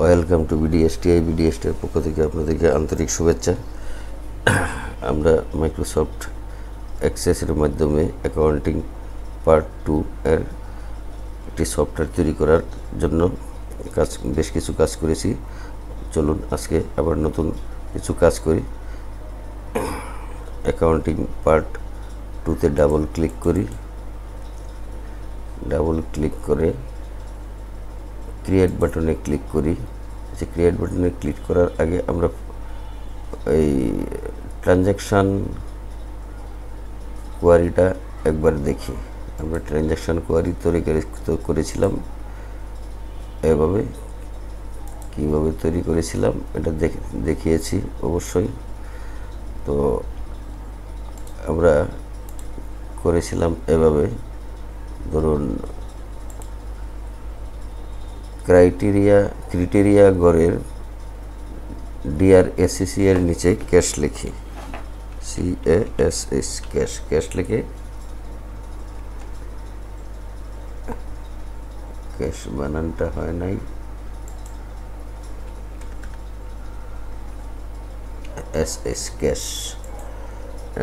Welcome to বিডিএসটিআই। বিডিএসটিআই পক্ষ থেকে আপনাদেরকে আন্তরিক শুভেচ্ছা। আমরা মাইক্রোসফট এক্সেসের মাধ্যমে অ্যাকাউন্টিং পার্ট 2 এর একটি সফটওয়্যার তৈরি করার জন্য বেশ কিছু কাজ করেছি। চলুন আজকে আবার নতুন কিছু কাজ করি। অ্যাকাউন্টিং পার্ট 2তে ডাবল ক্লিক করি। ডাবল ক্লিক করে ক্রিয়েট বাটনে ক্লিক করি। যে ক্রিয়েট বাটনে ক্লিক করার আগে আমরা এই ট্রানজ্যাকশান কোয়ারিটা একবার দেখি। আমরা ট্রানজ্যাকশান কোয়ারি তৈরি করেছিলাম এভাবে। কীভাবে তৈরি করেছিলাম এটা দেখিয়েছি অবশ্যই। তো আমরা করেছিলাম এভাবে, ধরুন ক্রাইটেরিয়া গড়ের DRACC এর নিচে ক্যাশ লিখি, CASH ক্যাশ লিখে ক্যাশ বানানটা হয় নাই, SS ক্যাশ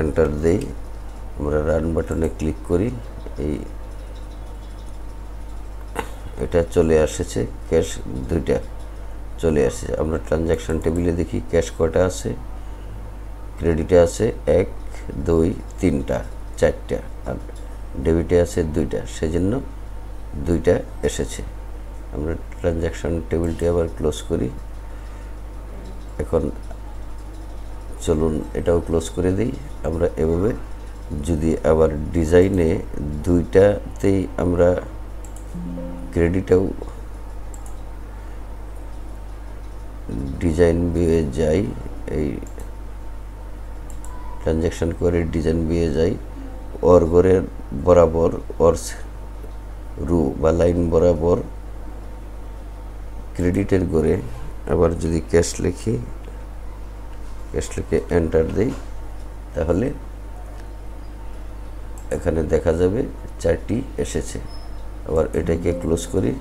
এন্টার দেই। আমরা রান বাটনে ক্লিক করি। এটা চলে আসছে, ক্যাশ দুইটা চলে আসছে। আমরা ট্রানজ্যাকশন টেবিলে দেখি ক্যাশ কয়টা আছে। ক্রেডিটে আছে 1 2 3টা 4টা, আর ডেবিটে আছে 2টা, সেজন্য 2টা এসেছে। আমরা ট্রানজ্যাকশন টেবিলটি আবার ক্লোজ করি। এখন চলুন এটাও ক্লোজ করে দিই। আমরা এভাবে যদি আবার ডিজাইনে 2টাতেই আমরা ক্রেডিটেও ডিজাইন ভিউয়ে যাই, এই ট্রানজ্যাকশন করে ডিজাইন ভিউয়ে যাই, ওর ঘরের বরাবর ওর রু বা লাইন বরাবর ক্রেডিটের ঘরে আবার যদি ক্যাশ লিখি, ক্যাশ লিখে এন্টার দিই, তাহলে এখানে দেখা যাবে 4টি এসেছে। আবার এটাকে ক্লোজ করি।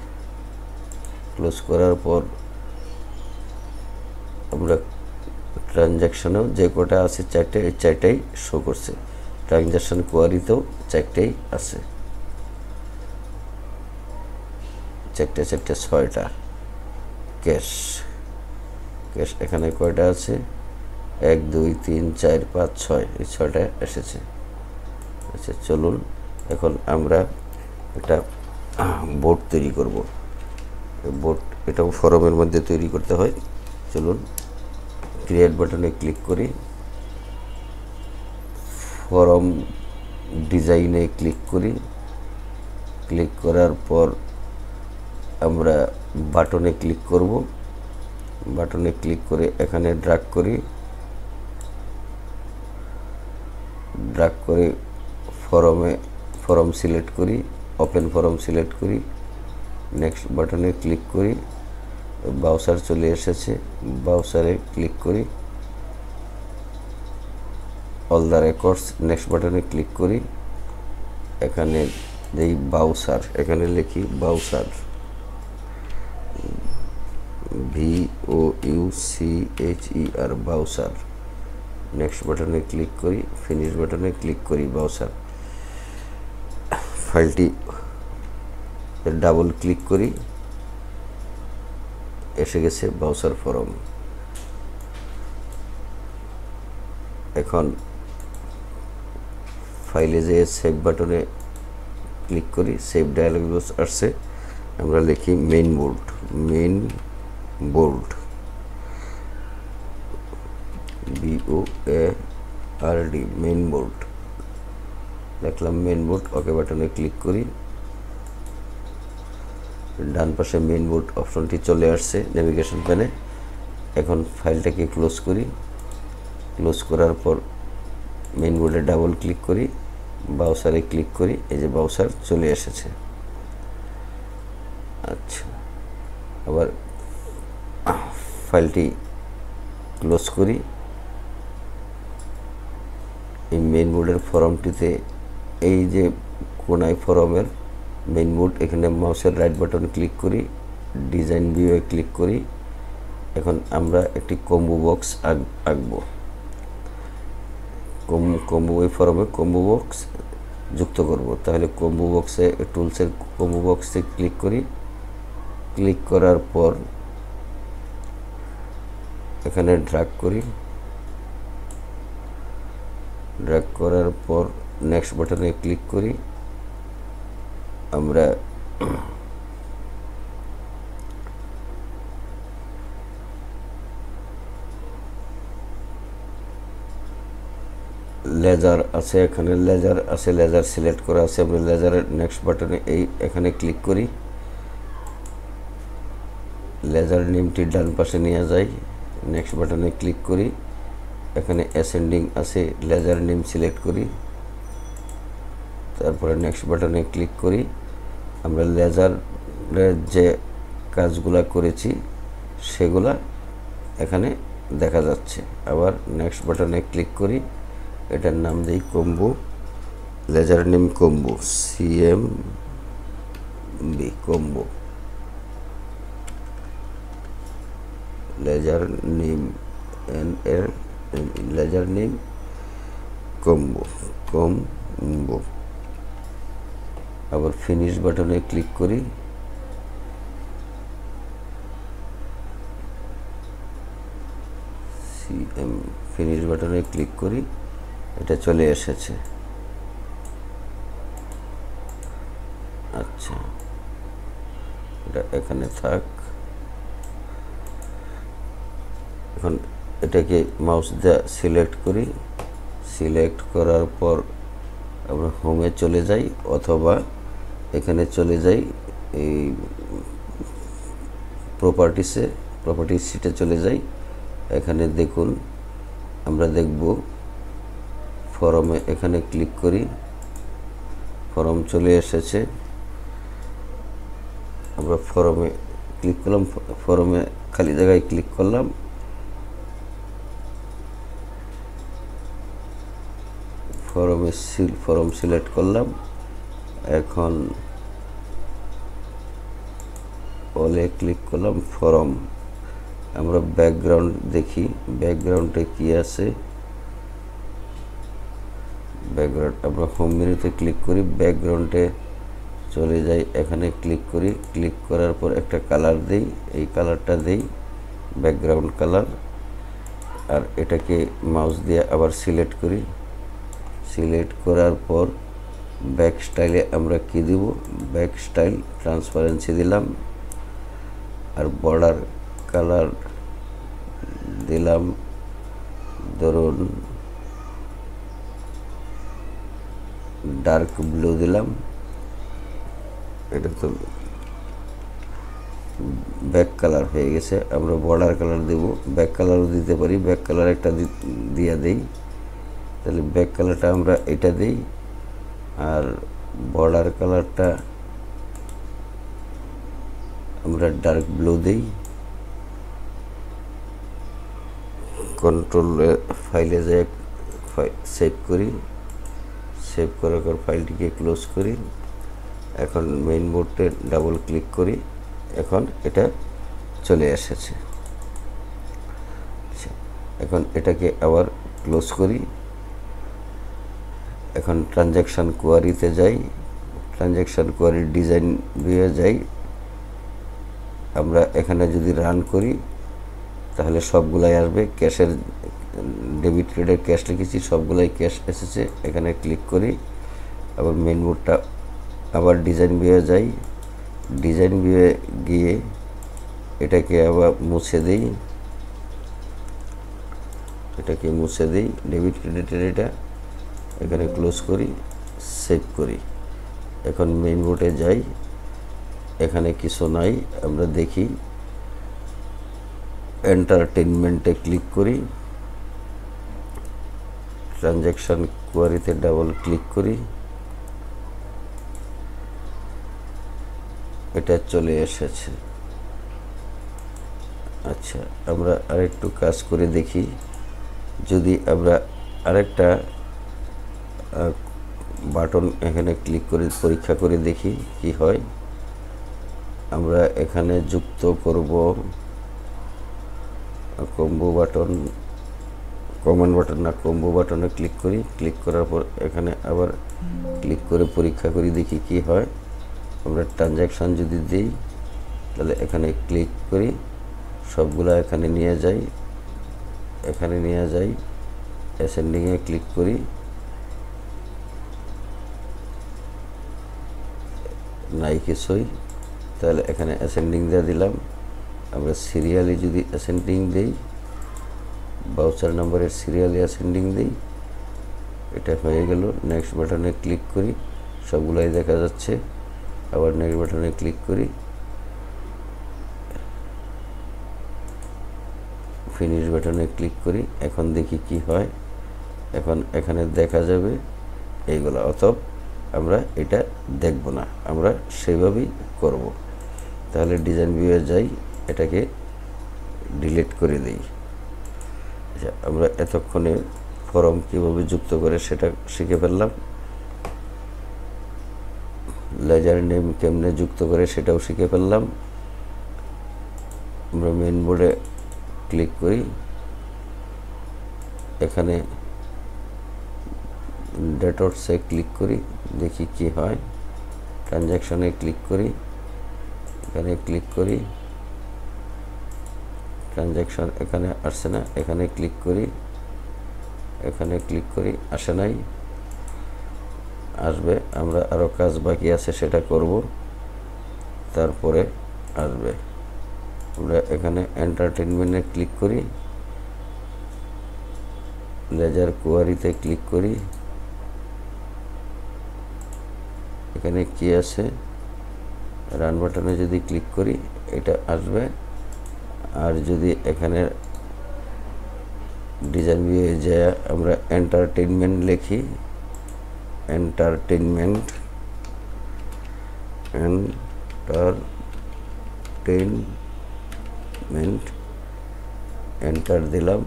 ক্লোজ করার পর আমরা ট্রানজ্যাকশনেও যে কটা আছে 4টে, এই 4টাই শো করছে। ট্রানজ্যাকশন কোয়ারিতেও 4টাই আছে, 6টা ক্যাশ এখানে কয়টা আছে? 1 2 3 4 5 6, এই 6টা এসেছে। আচ্ছা চলুন এখন আমরা একটা বোর্ড তৈরি করব। বোর্ড এটাও ফরমের মধ্যে তৈরি করতে হয়। চলুন ক্রিয়েট বাটনে ক্লিক করি, ফরম ডিজাইনে ক্লিক করি। ক্লিক করার পর আমরা বাটনে ক্লিক করব। বাটনে ক্লিক করে এখানে ড্র্যাগ করে ফরম সিলেক্ট করি, ওপেন ফরম সিলেক্ট করি, নেক্সট বাটনে ক্লিক করি। ব্রাউজার চলে এসেছে, ব্রাউজারে ক্লিক করি, অল দ্য রেকর্ডস, নেক্সট বাটনে ক্লিক করি। এখানে এই ব্রাউজার, এখানে লিখি ব্রাউজার, BOUCHER ব্রাউজার। নেক্সট বাটনে ক্লিক করি, ফিনিশ বাটনে ক্লিক করি। ব্রাউজার ফাইলটি ডাবল ক্লিক করি, এসে গেছে ব্রাউজার ফরম। এখন ফাইলে যেয়ে সেভ বাটনে ক্লিক করি, সেভ ডায়ালগ বক্স আসছে। আমরা লিখি main board, BOARD main board লিখলাম, মেইন বোর্ড। ওকে বাটনে ক্লিক করি। ডান পাশে মেইন বোর্ড অপশনটি চলে আসছে নেভিগেশন প্যানে। এখন ফাইলটাকে ক্লোজ করি। ক্লোজ করার পর মেইন বোর্ডে ডাবল ক্লিক করি, ব্রাউজারে ক্লিক করি। এই যে ব্রাউজার চলে এসেছে। আচ্ছা আবার ফাইলটি ক্লোজ করি। এই মেইন বোর্ডের ফরমটিতে এই যে কোনায় ফরমের মেইন বোর্ড, এখানে মাউসের রাইট বাটন ক্লিক করি, ডিজাইন ভিউয়ে ক্লিক করি, এখন আমরা একটি কম্বো বক্স আঁকবো। কম্বো এই ফর্মে কম্বো বক্স যুক্ত করব। তাহলে কম্বো বক্সে টুলসের কম্বো বক্সে ক্লিক করি। ক্লিক করার পর এখানে ড্র্যাগ করি। ড্র্যাগ করার পর নেক্সট বাটনে ক্লিক করি। আমরা লেজার আছে, এখানে লেজার আছে, লেজার সিলেক্ট করা আছে। আমরা লেজারের নেক্সট বাটনে এখানে ক্লিক করি। লেজার নেমটি ডান পাশে নিয়ে যাই। নেক্সট বাটনে ক্লিক করি। এখানে অ্যাসেন্ডিং আছে, লেজার নেম সিলেক্ট করি। তারপরে নেক্সট বাটনে ক্লিক করি। আমরা লেজারের যে কাজগুলা করেছি সেগুলা এখানে দেখা যাচ্ছে। আবার নেক্সট বাটনে ক্লিক করি। এটার নাম দিই combo, ledger name combo, CMB combo, ledger name ledger name combo. আবার ফিনিশ বাটনে ক্লিক করি। ফিনিশ বাটনে ক্লিক করি। এটা চলে এসেছে। আচ্ছা, এটা এখানে থাক। এখন এটাকে মাউস দিয়ে সিলেক্ট করি। সিলেক্ট করার পর আমরা হোমে চলে যাই, অথবা এখানে চলে যাই এই প্রপার্টিস শিটে চলে যাই। এখানে দেখুন, আমরা দেখব ফরমে এখানে ক্লিক করি। ফরম চলে এসেছে। আমরা ফরমে ক্লিক করলাম, ফরমে খালি জায়গায় ক্লিক করলাম। ফরম সিলেক্ট করলাম। এখন অলে ক্লিক করলাম ফরম। আমরা ব্যাকগ্রাউন্ড দেখি, ব্যাকগ্রাউন্ডে কি আছে। ব্যাকগ্রাউন্ড আমরা হোম মেনুতে ক্লিক করি, ব্যাকগ্রাউন্ডে চলে যাই। এখানে ক্লিক করি। ক্লিক করার পর একটা কালার দেই, এই কালারটা দেই, ব্যাকগ্রাউন্ড কালার। আর এটাকে মাউস দিয়ে আবার সিলেক্ট করি। সিলেক্ট করার পর ব্যাক স্টাইলে আমরা কি দিব, ব্যাক স্টাইল ট্রান্সপারেন্সি দিলাম। আর বর্ডার কালার দিলাম ধরুন ডার্ক ব্লু দিলাম। এটা তো ব্যাক কালার হয়ে গেছে। আমরা বর্ডার কালার দেব, ব্যাক কালারও দিতে পারি। ব্যাক কালার একটা দিয়ে দেই। তাহলে ব্যাক কালারটা আমরা এটা দেই, আর বর্ডার কালারটা আমরা ডার্ক ব্লু দেই। কন্ট্রোল ফাইলে যাই, সেভ করি। সেভ করার পর ফাইলটিকে ক্লোজ করি। এখন মেইন বোর্ডে ডাবল ক্লিক করি। এখন এটা চলে এসেছে। এখন এটাকে আবার ক্লোজ করি। এখন ট্রানজ্যাকশন কোয়ারিতে যাই। ট্রানজ্যাকশন কোয়ারির ডিজাইন ভিউয়ে যাই। আমরা এখানে যদি রান করি তাহলে সবগুলাই আসবে। ক্যাশের ডেবিট ক্রেডিট ক্যাশ লিখেছি, সবগুলাই ক্যাশ এসেছে। এখানে ক্লিক করি। আবার মেইন বোর্ডটা আবার ডিজাইন ভিউয়ে যাই। ডিজাইন ভিউয়ে গিয়ে এটাকে আবার মুছে দিই। এটাকে মুছে দিই, ডেবিট ক্রেডিটের এটা। এখানে ক্লোজ করি, সেভ করি। এখন মেইন বোর্ডে যাই। এখানে কিছু নাই, আমরা দেখি। এন্টারটেইনমেন্টে ক্লিক করি। ট্রানজ্যাকশন কোয়ারিতে ডাবল ক্লিক করি। এটা চলে এসেছে। আচ্ছা, আমরা আরেকটু কাজ করে দেখি। যদি আমরা আরেকটা বাটন এখানে ক্লিক করে পরীক্ষা করে দেখি কি হয়। আমরা এখানে যুক্ত করব কম্বো বাটন, কমান্ড বাটন না, কম্বো বাটনে ক্লিক করি। ক্লিক করার পর এখানে আবার ক্লিক করে পরীক্ষা করি, দেখি কি হয়। আমরা ট্রানজ্যাকশান যদি দিই তাহলে এখানে ক্লিক করি, সবগুলা এখানে নিয়ে যাই, এখানে নিয়ে যাই, অ্যাসেন্ডিংয়ে ক্লিক করি, নাই কিছুই, তাহলে এখানে অ্যাসেন্ডিং দিয়ে দিলাম। আমরা সিরিয়ালি যদি অ্যাসেন্ডিং দিই, ভাউচার নাম্বারের সিরিয়ালি অ্যাসেন্ডিং দিই, এটা হয়ে গেল। নেক্সট বাটনে ক্লিক করি, সবগুলাই দেখা যাচ্ছে। আবার নেক্সট বাটনে ক্লিক করি, ফিনিশ বাটনে ক্লিক করি। এখন দেখি কি হয়। এখন এখানে দেখা যাবে এইগুলো, অথবা আমরা এটা দেখব না, আমরা সেভাবেই করব। তাহলে ডিজাইন ভিউয়ে যাই, এটাকে ডিলিট করে দিই। আচ্ছা, আমরা এতক্ষণে ফর্ম কীভাবে যুক্ত করে সেটা শিখে ফেললাম। লেজার নেম কেমনে যুক্ত করে সেটাও শিখে ফেললাম। আমরা মেইন বোর্ডে ক্লিক করি, এখানে ডেটর্সে ক্লিক করি, দেখি কি হয়। ট্রানজ্যাকশনে ক্লিক করি, এখানে ক্লিক করি, ট্রানজ্যাকশন এখানে আসছে না, এখানে ক্লিক করি, এখানে ক্লিক করি, আসে নাই, আসবে। আমরা আরও কাজ বাকি আছে, সেটা করব, তারপরে আসবে। আমরা এখানে এন্টারটেনমেন্টে ক্লিক করি, লেজার কোয়ারিতে ক্লিক করি, এখানে কি আছে, রান বাটনে যদি ক্লিক করি এটা আসবে। আর যদি এখানে ডিজাইন ভিউয়ে যায় আমরা এন্টারটেনমেন্ট লিখি, এন্টারটেনমেন্ট, এন্টারটেনমেন্ট, এন্টার দিলাম,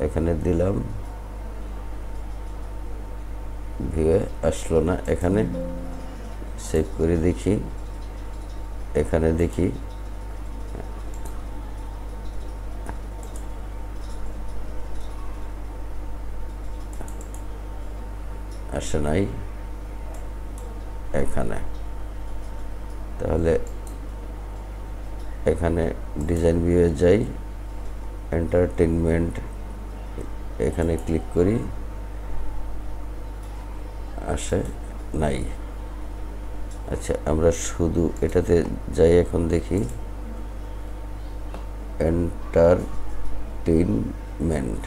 এখানে দিলাম, ভিউয়ে আসলো না। এখানে সেভ করে দেখি, এখানে দেখি আসে নাই এখানে। তাহলে এখানে ডিজাইন ভিউয়ে যাই, এন্টারটেনমেন্ট এখানে ক্লিক করি, আসে নাই। আচ্ছা, আমরা শুধু এটাতে যাই, এখন দেখি এন্টারটেনমেন্ট,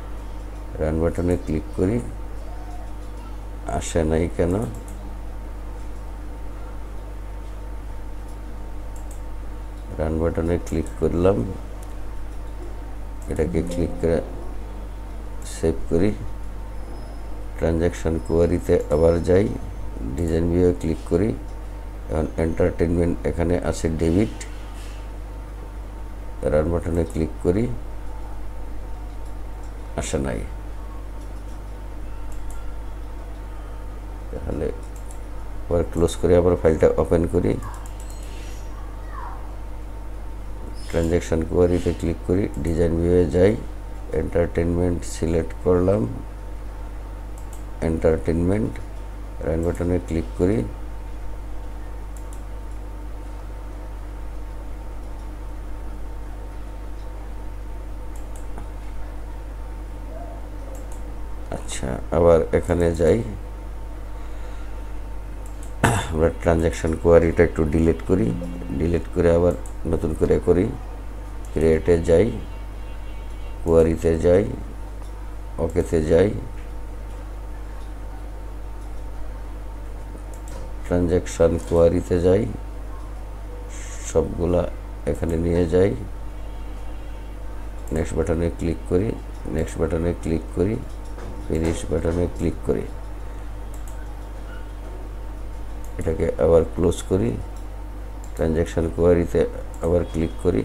রান বাটনে ক্লিক করি, আসে নাই কেন? রান বাটনে ক্লিক করলাম, এটাকে ক্লিক করে সেভ করি। ট্রানজ্যাকশন কোয়ারিতে আবার যাই, ডিজাইন ভিউয়ে ক্লিক করি, এখন এন্টারটেনমেন্ট এখানে আছে ডেবিট, রান বাটনে ক্লিক করি, আসে নাই। তাহলে আবার ক্লোজ করে আবার ফাইলটা ওপেন করি, ট্রানজ্যাকশন কোয়ারিতে ক্লিক করি, ডিজাইন ভিউয়ে যাই, এন্টারটেনমেন্ট সিলেক্ট করলাম, এন্টারটেনমেন্ট, রান বাটনে ক্লিক করি, আচ্ছা আবার এখানে যাই, আমরা ট্রানজ্যাকশন কোয়ারিটা একটু ডিলিট করি, ডিলিট করে আবার নতুন করে করি, ক্রিয়েটে যাই, কোয়ারিতে যাই, ওকেতে যাই, ট্রানজ্যাকশন কোয়ারিতে যাই, সবগুলা এখানে নিয়ে যাই, নেক্সট বাটনে ক্লিক করি, নেক্সট বাটনে ক্লিক করি, ফিনিশ বাটনে ক্লিক করি, এটাকে আবার ক্লোজ করি, ট্রানজ্যাকশন কোয়ারিতে আবার ক্লিক করি,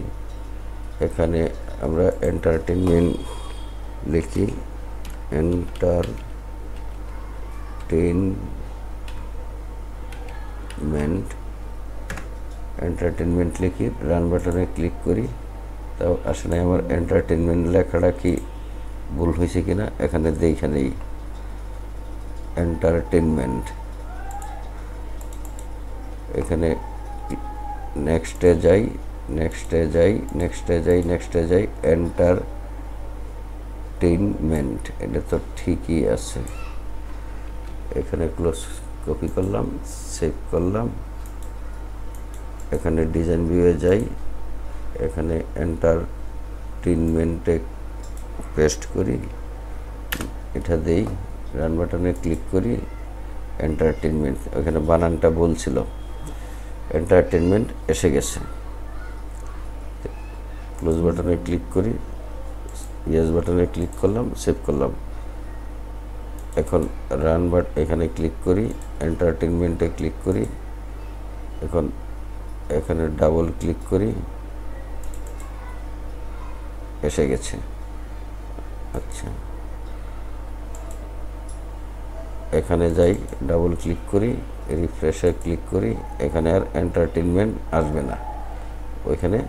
এখানে আমরা এন্টারটেনমেন্ট লিখি, এন্টারটেনমেন্ট লিখি, রান বাটনে ক্লিক করি, তাও আসে নাই। আমার এন্টারটেনমেন্ট লেখাটা কি ভুল হয়েছে কিনা এখানে দেখে নেই। এন্টারটেনমেন্ট, এখানে নেক্সটে যাই, নেক্সটে যাই, নেক্সটে যাই, নেক্সটে যাই, এন্টারটেইনমেন্ট, এটা তো ঠিকই আছে। এখানে ক্লোজ কপি করলাম, সেভ করলাম, এখানে ডিজাইন ভিউয়ে যাই, এখানে এন্টারটেইনমেন্টে পেস্ট করি, এটা দেই, রান বাটনে ক্লিক করি, এন্টারটেইনমেন্ট, ওখানে বানানটা বলছিল, এন্টারটেইনমেন্ট এসে গেছে। ক্লোজ বাটনে ক্লিক করি, ইয়েস বাটনে ক্লিক করলাম, সেভ করলাম। এখন রান এখানে ক্লিক করি, এন্টারটেইনমেন্টে ক্লিক করি, এখন এখানে ডাবল ক্লিক করি, এসে গেছে। আচ্ছা, এখানে যাই, ডাবল ক্লিক করি, রিফ্রেশে ক্লিক করি, এখানে আর এন্টারটেইনমেন্ট আসবে না, ওইখানে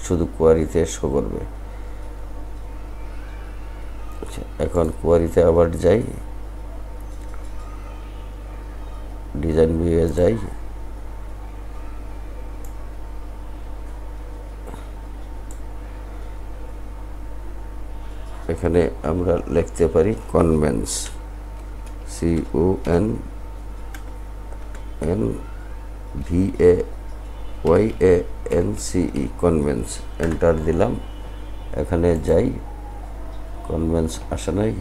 শুধু কোয়ারিতে শো করবে। আচ্ছা, এখন কোয়ারিতে আবার যাই, ডিজাইন ভিউয়ে যাই, এখানে আমরা লিখতে পারি কনভেন্স, CONVENCE, কনভেন্স, এন্টার দিলাম, এখানে যাই, কনভেন্স আসে নাই।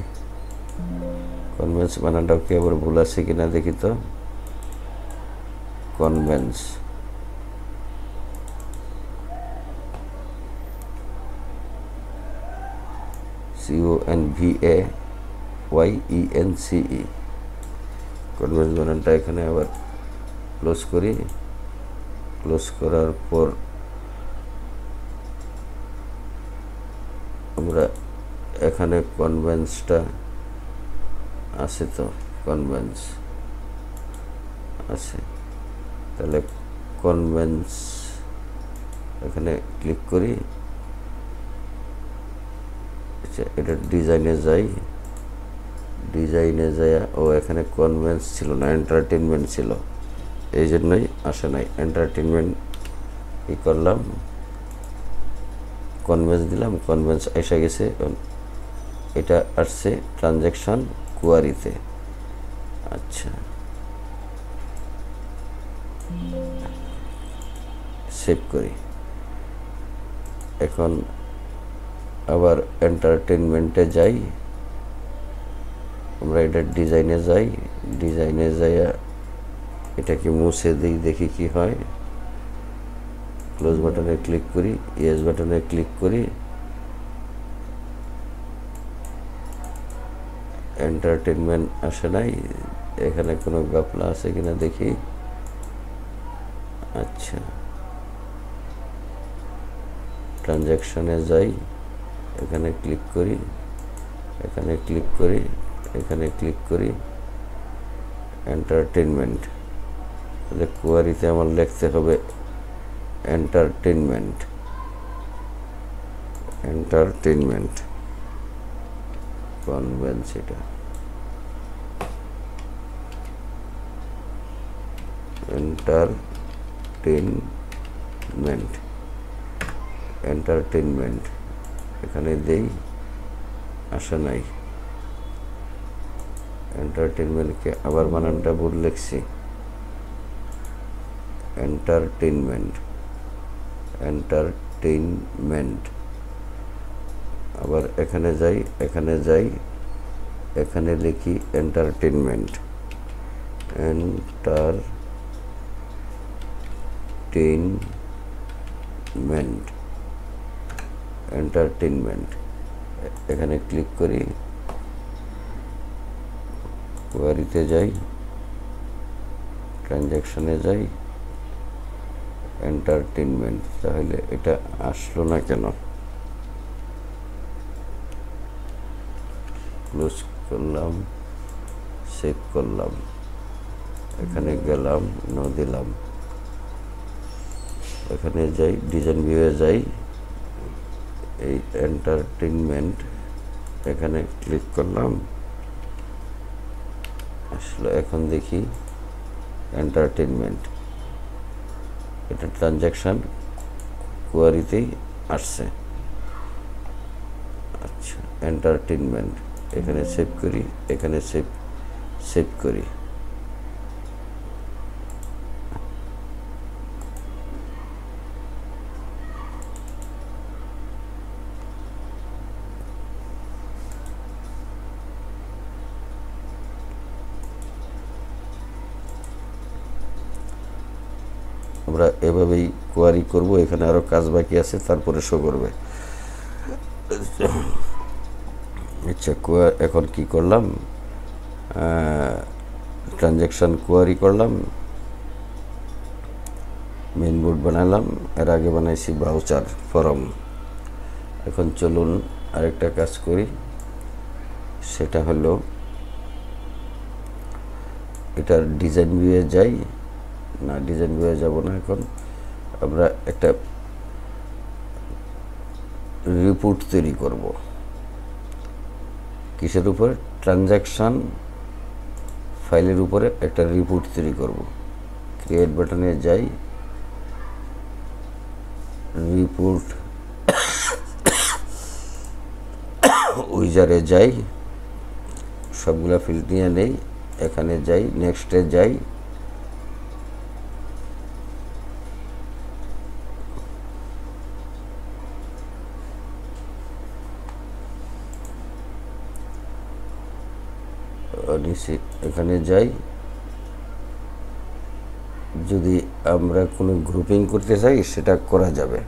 কনভেন্স বানানটাও কি আবার ভুল আছে কিনা দেখি তো। কনভেন্স, CONVAYENCE, কনভেন্স বানানটা এখানে আবার ক্লোজ করি, ক্লোজ করার পর আমরা এখানে কনভেন্সটা আছে তো, কনভেন্স আছে, তাহলে কনভেন্স এখানে ক্লিক করি, এটা ডিজাইনে যাই, ডিজাইনে যাই, ও এখানে কনভেন্স ছিল না, এন্টারটেইনমেন্ট ছিল, এই জন্যই আসে নাই। এন্টারটেইনমেন্ট ই করলাম, কনভেন্স দিলাম, কনভেন্স এসে গেছে। এটা আসছে ট্রানজ্যাকশন কোয়ারিতে। আচ্ছা, সেভ করি। এখন আবার এন্টারটেইনমেন্টে যাই, আমরা এটা ডিজাইনে যাই, ডিজাইনে যাইয়া এটাকে মুছে দিই, দেখি কি হয়। ক্লোজ বাটনে ক্লিক করি, ইয়েস বাটনে ক্লিক করি, এন্টারটেইনমেন্ট আসে নাই, এখানে কোনো গাপলা আছে কিনা দেখি। আচ্ছা, ট্রানজ্যাকশনে যাই, এখানে ক্লিক করি, এখানে ক্লিক করি, এখানে ক্লিক করি, এন্টারটেইনমেন্ট, তাহলে কোয়ারিতে আমার লিখতে হবে এন্টারটেইনমেন্ট, এন্টারটেইনমেন্ট কনভেন্স, এটা এন্টারটেইনমেন্ট, এন্টারটেইনমেন্ট এখানে দেই, আসে নাই। এন্টারটেইনমেন্টকে আবার বানানটা ভুল লিখছি, এন্টারটেইনমেন্ট, এন্টারটেইনমেন্ট, আবার এখানে যাই, এখানে যাই, এখানে লিখি এন্টারটেইনমেন্ট, এন্টারটেইনমেন্ট, এন্টারটেইনমেন্ট, এখানে ক্লিক করি, কোয়ারিতে যাই, ট্রানজ্যাকশনে যাই, এন্টারটেইনমেন্ট, তাহলে এটা আসলো না কেন? ক্লোজ করলাম, সেভ করলাম, এখানে গেলাম, নো দিলাম, এখানে যাই, ডিজাইন ভিউয়ে যাই, এই এন্টারটেইনমেন্ট এখানে ক্লিক করলাম, আসলে এখন দেখি এন্টারটেইনমেন্ট এটা ট্রানজ্যাকশন কোয়ারিতেই আসছে। আচ্ছা, এন্টারটেইনমেন্ট এখানে সেভ করি, এখানে সেভ করি। আমরা এভাবেই কোয়ারি করব, এখানে আরও কাজ বাকি আছে, তারপরে শো করবে। আচ্ছা, এখন কি করলাম, ট্রানজ্যাকশান কোয়ারি করলাম, মেইন বোর্ড বানালাম, এর আগে বানাইছি ব্রাউজার ফরম। এখন চলুন আরেকটা কাজ করি, সেটা হলো এটার ডিজাইন ভিউয়ে যাই, না ডিজাইন ভিউয়ে যাব না, এখন আমরা একটা রিপোর্ট তৈরি করব। কিসের উপরে? ট্রানজ্যাকশান ফাইলের উপরে একটা রিপোর্ট তৈরি করব। ক্রিয়েট বাটনে যাই, রিপোর্ট উইজারে যাই, সবগুলা ফিল্ড নিয়ে নেই, এখানে যাই, নেক্সটে যাই, এখানে যাই। যদি আমরা কোনো গ্রুপিং করতে চাই সেটা করা যাবে,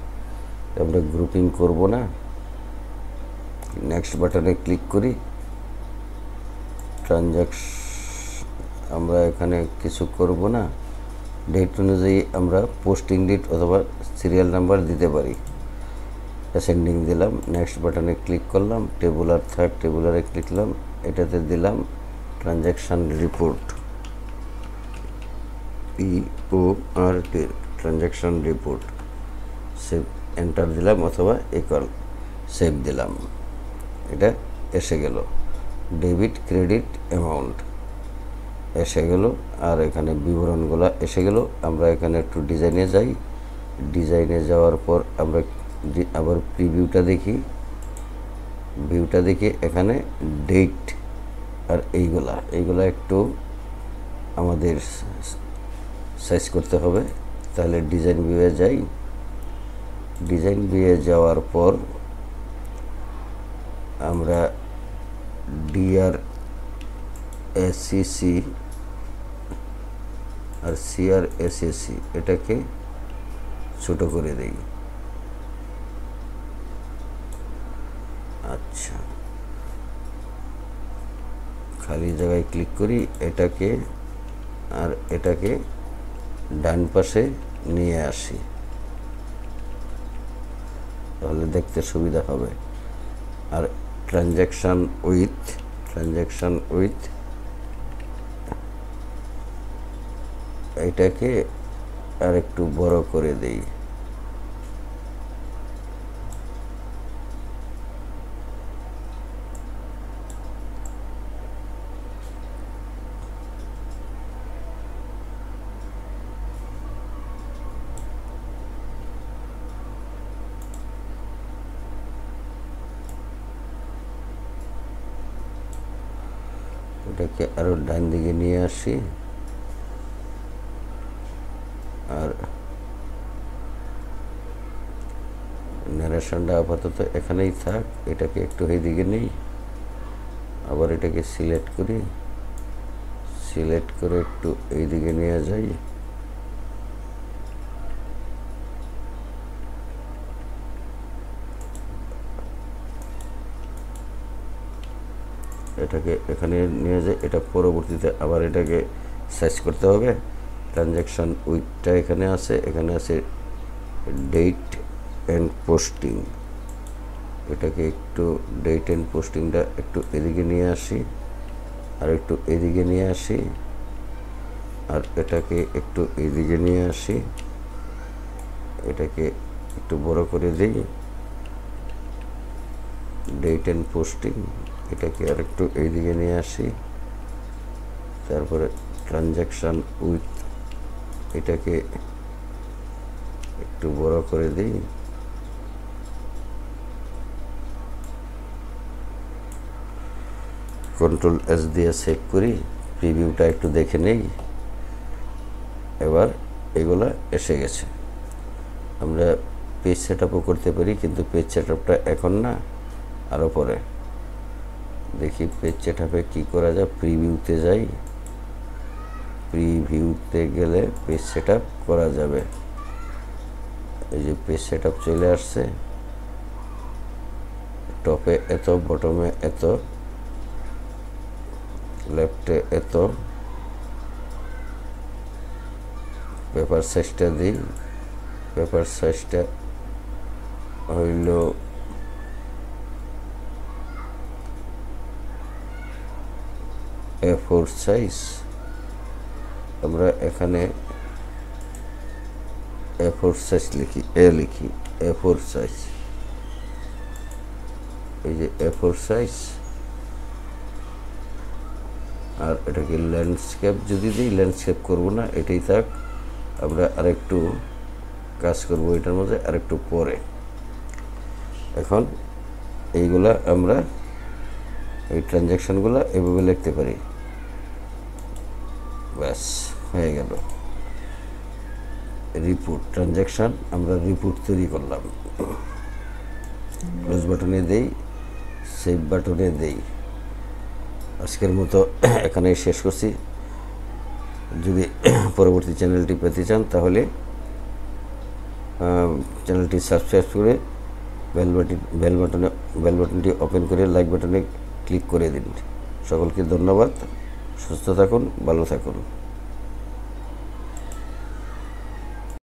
আমরা গ্রুপিং করব না, নেক্সট বাটনে ক্লিক করি। আমরা এখানে কিছু করব না, ডেট অনুযায়ী আমরা পোস্টিং ডেট অথবা সিরিয়াল নাম্বার দিতে পারি। অ্যাসেন্ডিং দিলাম, নেক্সট বাটনে ক্লিক করলাম, টেবুলার থার্ড টেবুলারে ক্লিক করলাম, এটাতে দিলাম transaction report, PORT transaction report, save enter দিলাম অথবা ইকুয়াল সেভ দিলাম। এটা এসে গেল, ডেবিট ক্রেডিট অ্যামাউন্ট এসে গেল, আর এখানে বিবরণগুলো এসে গেল। আমরা এখানে একটু ডিজাইনে যাই, ডিজাইনে যাওয়ার পর আমরা আবার প্রিভিউটা দেখি, ভিউটা দেখি, এখানে ডেট আর এইগুলা একটু আমাদের সাইজ করতে হবে। তাহলে ডিজাইন ভিউয়ে যাই, ডিজাইন ভিউয়ে যাওয়ার পর আমরা DRSCC আর CRSAC এটাকে ছোট করে দেই। আচ্ছা, খালি জায়গায় ক্লিক করি, এটাকে আর এটাকে ডান পাশে নিয়ে আসি, তাহলে দেখতে সুবিধা হবে। আর ট্রানজ্যাকশান উইথ এটাকে আর একটু বড় করে দেই। এটাকে আরো ডান দিকে নিয়ে আসি, আর ন্যারেশনটা আপাতত এখানেই থাক, এটাকে একটু এইদিকে নেই, আবার এটাকে সিলেক্ট করি, সিলেক্ট করে একটু এইদিকে নিয়ে যাই, এটাকে এখানে নিয়ে যাই। এটা পরবর্তীতে আবার এটাকে সাইজ করতে হবে। ট্রানজ্যাকশান উইথটা এখানে আছে, এখানে আছে ডেট অ্যান্ড পোস্টিং, এটাকে একটু ডেট অ্যান্ড পোস্টিংটা একটু এদিকে নিয়ে আসি, আর একটু এদিকে নিয়ে আসি, আর এটাকে একটু এদিকে নিয়ে আসি, এটাকে একটু বড় করে দিই, ডেট অ্যান্ড পোস্টিং, এটাকে আরেকটু এইদিকে নিয়ে আসি। তারপরে ট্রানজ্যাকশান উইথ, এটাকে একটু বড় করে দিই। কন্ট্রোল এস দিয়ে সেভ করি, প্রিভিউটা একটু দেখে নেই। এবার এগুলা এসে গেছে। আমরা পেজ সেট আপও করতে পারি, কিন্তু পেজ সেট আপটা এখন না, আরও পরে। দেখি পেজ সেট আপে কী করা যায়। প্রিভিউতে যাই, প্রিভিউতে গেলে পেজ সেট আপ করা যাবে। এই যে পেজ সেট আপ চলে আসছে, টপে এত, বটমে এত, লেফটে এত। পেপার সাইজটা দিই, পেপার সাইজটা হইল A4 সাইজ। আমরা এখানে A4 সাইজ লিখি, লিখি A4 সাইজ। এই যে A4 সাইজ। আর এটাকে ল্যান্ডস্কেপ যদি দিই, ল্যান্ডস্কেপ করব না, এটাই থাক। আমরা আরেকটু কাজ করব এটার মধ্যে আরেকটু পরে। এখন এইগুলা আমরা এই ট্রানজ্যাকশানগুলো এভাবে লিখতে পারি। ব্যাস হয়ে গেল। রিপোর্ট ট্রানজ্যাকশান, আমরা রিপোর্ট তৈরি করলাম। ক্লোজ বাটনে দেই, সেভ বাটনে দেই। আজকের মতো এখানেই শেষ করছি। যদি পরবর্তী চ্যানেলটি পেতে চান তাহলে চ্যানেলটি সাবস্ক্রাইব করে বেল বাটনটি ওপেন করে লাইক বাটনে ক্লিক করে দিন। সকলকে ধন্যবাদ। সুস্থ থাকুন, ভালো থাকুন।